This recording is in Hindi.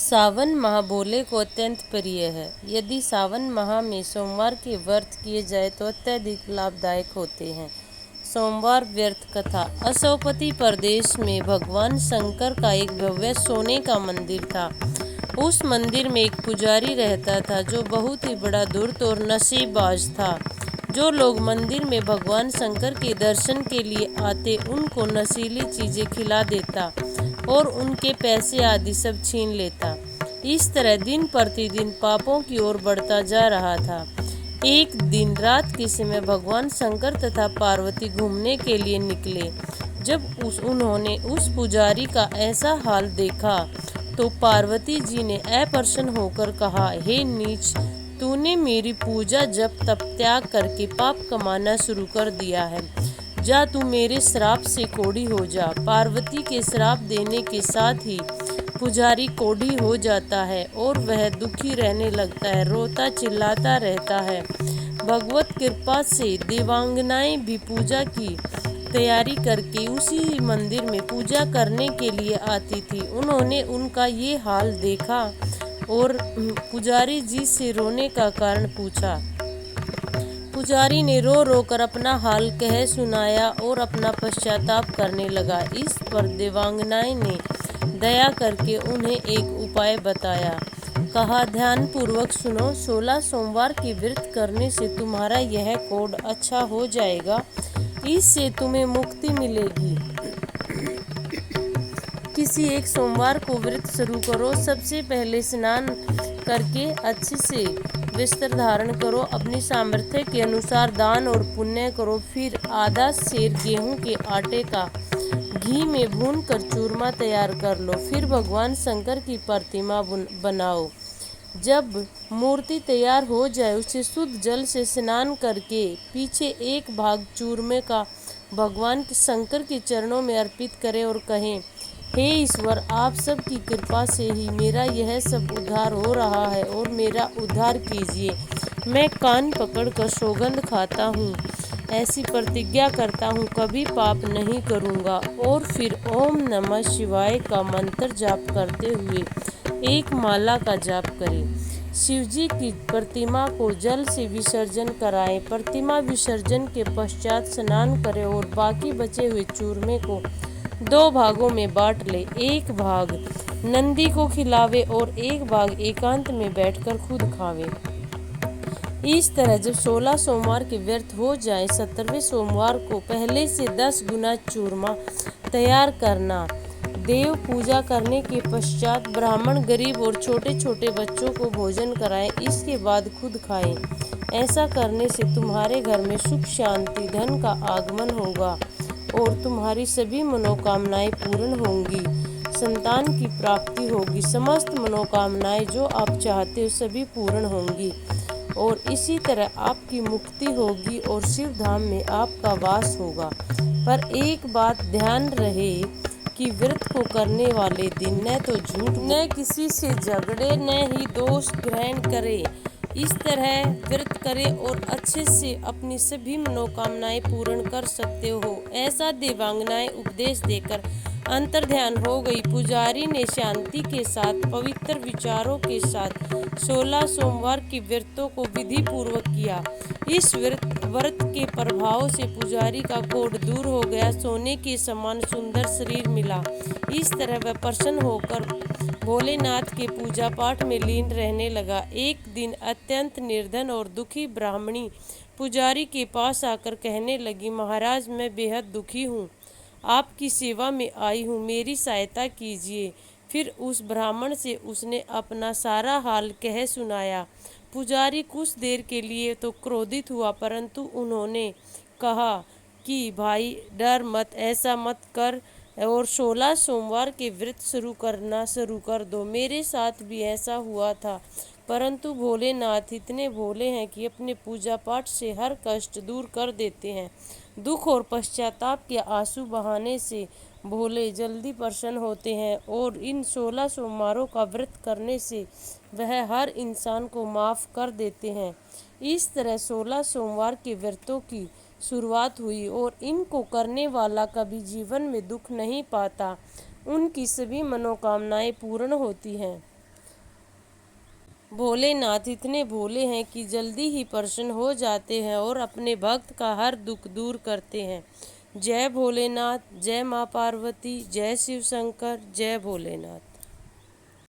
सावन माह भोले को अत्यंत प्रिय है। यदि सावन माह में सोमवार के व्रत किए जाए तो अत्यधिक लाभदायक होते हैं। सोमवार व्रत कथा। असौपति प्रदेश में भगवान शंकर का एक भव्य सोने का मंदिर था। उस मंदिर में एक पुजारी रहता था जो बहुत ही बड़ा धूर्त और नशेबाज था। जो लोग मंदिर में भगवान शंकर के दर्शन के लिए आते उनको नशीली चीजें खिला देता और उनके पैसे आदि सब छीन लेता। इस तरह दिन प्रतिदिन पापों की ओर बढ़ता जा रहा था। एक दिन रात के समय भगवान शंकर तथा पार्वती घूमने के लिए निकले। जब उन्होंने उस पुजारी का ऐसा हाल देखा तो पार्वती जी ने अप्रसन्न होकर कहा, हे नीच, तूने मेरी पूजा जप तप त्याग करके पाप कमाना शुरू कर दिया है। जा तू मेरे श्राप से कोढ़ी हो जा। पार्वती के श्राप देने के साथ ही पुजारी कोढ़ी हो जाता है और वह दुखी रहने लगता है, रोता चिल्लाता रहता है। भगवत कृपा से देवांगनाएं भी पूजा की तैयारी करके उसी मंदिर में पूजा करने के लिए आती थी। उन्होंने उनका ये हाल देखा और पुजारी जी से रोने का कारण पूछा। पुजारी ने रो रो कर अपना हाल कह सुनाया और अपना पश्चाताप करने लगा। इस पर देवांगनाएं ने दया करके उन्हें एक उपाय बताया। कहा, ध्यान पूर्वक सुनो, 16 सोमवार के व्रत करने से तुम्हारा यह कोढ़ अच्छा हो जाएगा। इससे तुम्हें मुक्ति मिलेगी। किसी एक सोमवार को व्रत शुरू करो। सबसे पहले स्नान करके अच्छे से वस्त्र धारण करो। अपनी सामर्थ्य के अनुसार दान और पुण्य करो। फिर आधा सेर गेहूं के आटे का घी में भून कर चूरमा तैयार कर लो। फिर भगवान शंकर की प्रतिमा बनाओ। जब मूर्ति तैयार हो जाए उसे शुद्ध जल से स्नान करके पीछे एक भाग चूरमे का भगवान शंकर के चरणों में अर्पित करें और कहें, हे ईश्वर, आप सब की कृपा से ही मेरा यह सब उद्धार हो रहा है और मेरा उद्धार कीजिए। मैं कान पकड़कर सौगंध खाता हूँ, ऐसी प्रतिज्ञा करता हूँ, कभी पाप नहीं करूँगा। और फिर ओम नमः शिवाय का मंत्र जाप करते हुए एक माला का जाप करें। शिवजी की प्रतिमा को जल से विसर्जन कराएं। प्रतिमा विसर्जन के पश्चात स्नान करें और बाकी बचे हुए चूरमे को 2 भागों में बांट ले। एक भाग नंदी को खिलावे और एक भाग एकांत में बैठकर खुद खावे। इस तरह जब 16 सोमवार के व्रत हो जाए, 17वें सोमवार को पहले से 10 गुना चूरमा तैयार करना। देव पूजा करने के पश्चात ब्राह्मण, गरीब और छोटे छोटे बच्चों को भोजन कराएं। इसके बाद खुद खाएं। ऐसा करने से तुम्हारे घर में सुख, शांति, धन का आगमन होगा और तुम्हारी सभी मनोकामनाएं पूर्ण होंगी। संतान की प्राप्ति होगी। समस्त मनोकामनाएं जो आप चाहते हो सभी पूर्ण होंगी और इसी तरह आपकी मुक्ति होगी और शिव धाम में आपका वास होगा। पर एक बात ध्यान रहे कि व्रत को करने वाले दिन न तो झूठ, न किसी से झगड़े, न ही दोष ग्रहण करे। इस तरह व्रत करें और अच्छे से अपनी सभी मनोकामनाएं पूर्ण कर सकते हो। ऐसा देवांगनाएं उपदेश देकर अंतर्ध्यान हो गई। पुजारी ने शांति के साथ पवित्र विचारों के साथ 16 सोमवार के व्रतों को विधि पूर्वक किया। इस व्रत के प्रभाव से पुजारी का कोढ़ दूर हो गया। सोने के समान सुंदर शरीर मिला। इस तरह वह प्रसन्न होकर भोलेनाथ के पूजा पाठ में लीन रहने लगा। एक दिन अत्यंत निर्धन और दुखी ब्राह्मणी पुजारी के पास आकर कहने लगी, महाराज, मैं बेहद दुखी हूँ, आपकी सेवा में आई हूँ, मेरी सहायता कीजिए। फिर उस ब्राह्मण से उसने अपना सारा हाल कह सुनाया। पुजारी कुछ देर के लिए तो क्रोधित हुआ, परंतु उन्होंने कहा कि भाई डर मत, ऐसा मत कर और 16 सोमवार के व्रत शुरू कर दो। मेरे साथ भी ऐसा हुआ था, परंतु भोलेनाथ इतने भोले हैं कि अपने पूजा पाठ से हर कष्ट दूर कर देते हैं। दुख और पश्चाताप के आंसू बहाने से भोले जल्दी प्रसन्न होते हैं और इन 16 सोमवारों का व्रत करने से वह हर इंसान को माफ़ कर देते हैं। इस तरह 16 सोमवार के व्रतों की शुरुआत हुई और इनको करने वाला कभी जीवन में दुख नहीं पाता। उनकी सभी मनोकामनाएं पूर्ण होती हैं। भोलेनाथ इतने भोले हैं कि जल्दी ही प्रसन्न हो जाते हैं और अपने भक्त का हर दुख दूर करते हैं। जय भोलेनाथ, जय माँ पार्वती, जय शिव शंकर, जय भोलेनाथ।